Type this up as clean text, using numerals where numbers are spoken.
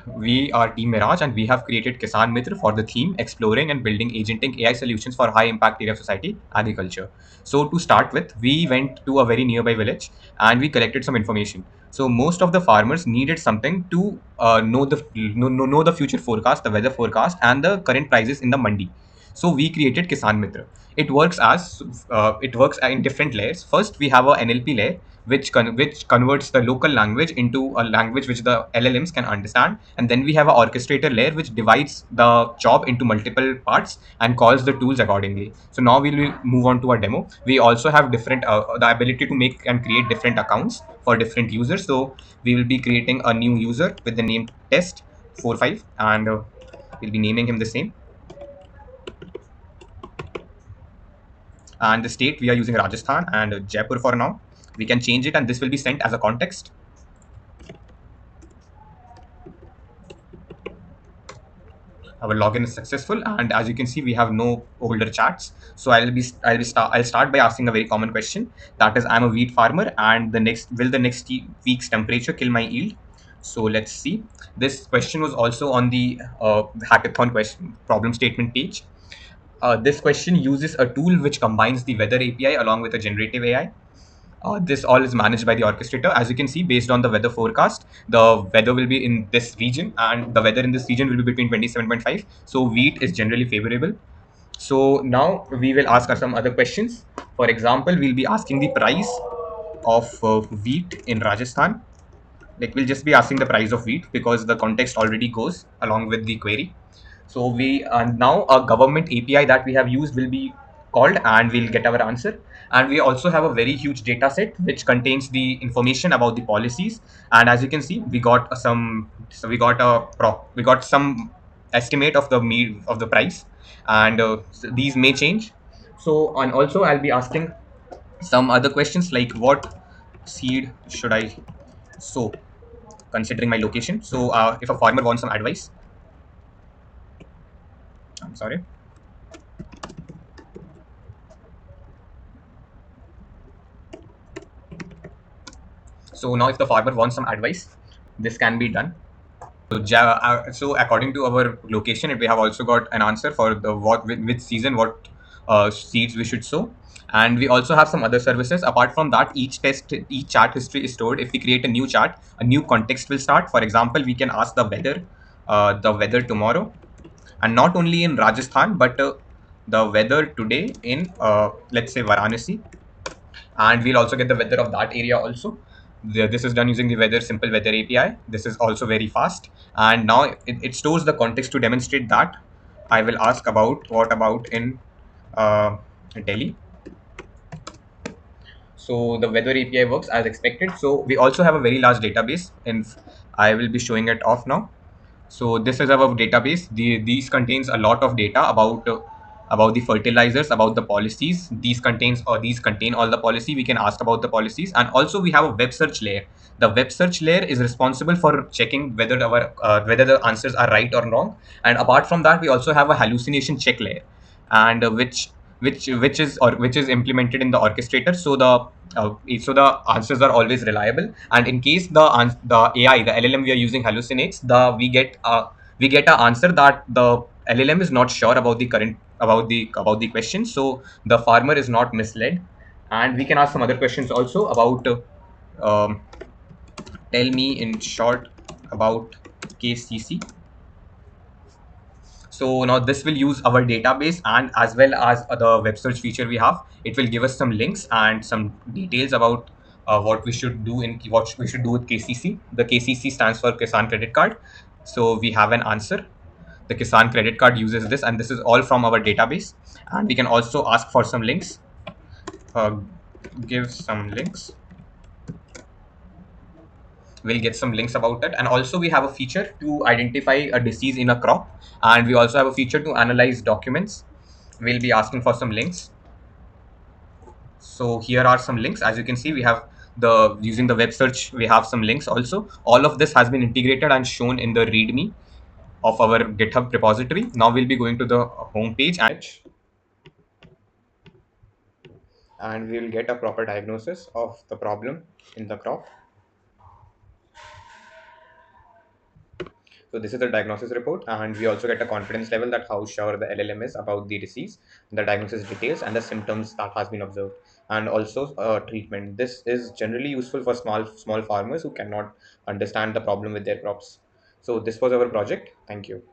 we are Team Mirage and we have created KisanMitra for the theme exploring and building agentic AI solutions for high impact area of society, agriculture. So to start with, we went to a very nearby village and we collected some information. So most of the farmers needed something to know the future forecast, the weather forecast, and the current prices in the mandi. So we created KisanMitra. It works in different layers. First, we have a NLP layer which converts the local language into a language which the LLMs can understand, and then we have an orchestrator layer which divides the job into multiple parts and calls the tools accordingly. So now we will move on to our demo. We also have different the ability to make and create different accounts for different users. So we will be creating a new user with the name test45, and we'll be naming him the same. And the state we are using Rajasthan and Jaipur for now. We can change it and this will be sent as a context. Our login is successful, and as you can see we have no older chats. So I'll start by asking a very common question, that is, I'm a wheat farmer and the next week's temperature kill my yield? So let's see. This question was also on the hackathon question problem statement page. This question uses a tool which combines the weather API along with a generative AI. This all is managed by the orchestrator. As you can see, based on the weather forecast, the weather will be in this region, and the weather in this region will be between 27.5. So wheat is generally favorable. So now we will ask some other questions. For example, we'll be asking the price of wheat in Rajasthan. Like, we'll just be asking the price of wheat because the context already goes along with the query. So we now a government API that we have used will be called and we'll get our answer. And we also have a very huge data set which contains the information about the policies. And as you can see, we got we got some estimate of the price, and so these may change. So, and also I'll be asking some other questions like what seed should I sow considering my location. So if a farmer wants some advice, I'm sorry. So now if the farmer wants some advice, this can be done. So, so according to our location, we have also got an answer for the which season what seeds we should sow, and we also have some other services. Apart from that, each chart history is stored. If we create a new chart, a new context will start. For example, we can ask the weather tomorrow, and not only in Rajasthan, but the weather today in let's say Varanasi, and we'll also get the weather of that area also. This is done using the simple weather API. This is also very fast, and now it stores the context to demonstrate that. I will ask about what about in uh, Delhi. So the weather API works as expected. So we also have a very large database, and I will be showing it off now. So this is our database. These contains a lot of data about the fertilizers, about the policies. These contain all the policy. We can ask about the policies, and also we have a web search layer. The web search layer is responsible for checking whether the answers are right or wrong. And apart from that, we also have a hallucination check layer, and which is implemented in the orchestrator. So the answers are always reliable, and in case the AI, the LLM we are using hallucinates, we get an answer that the LLM is not sure about the current about the question, so the farmer is not misled. And we can ask some other questions also about um, tell me in short about KCC. So now this will use our database, and as well as the web search feature we have. It will give us some links and some details about what we should do with KCC. The KCC stands for Kisan Credit Card. So we have an answer. The Kisan Credit Card uses this, and this is all from our database. And we can also ask for some links. Uh, give some links. We'll get some links about it. And also we have a feature to identify a disease in a crop, and we also have a feature to analyze documents. We'll be asking for some links. So here are some links. As you can see, we have the using the web search, we have some links also. All of this has been integrated and shown in the readme of our GitHub repository. Now we'll be going to the home page, and we will get a proper diagnosis of the problem in the crop. So this is the diagnosis report, and we also get a confidence level that how sure the LLM is about the disease, the diagnosis details, and the symptoms that has been observed, and also treatment. This is generally useful for small farmers who cannot understand the problem with their crops. So this was our project. Thank you.